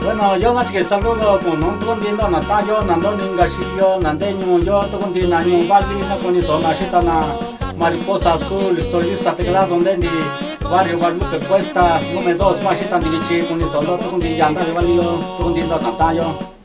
Bueno, yo no que saludo con un contiendo na tayo nando ningashiyo nande yo to contina ñu vali na con eso na shitana mariposa azul solista teclado donde ni barrio Guadalupe Cuesta número 2 más shitan divichi con eso to contienda de valio to contiendo na tayo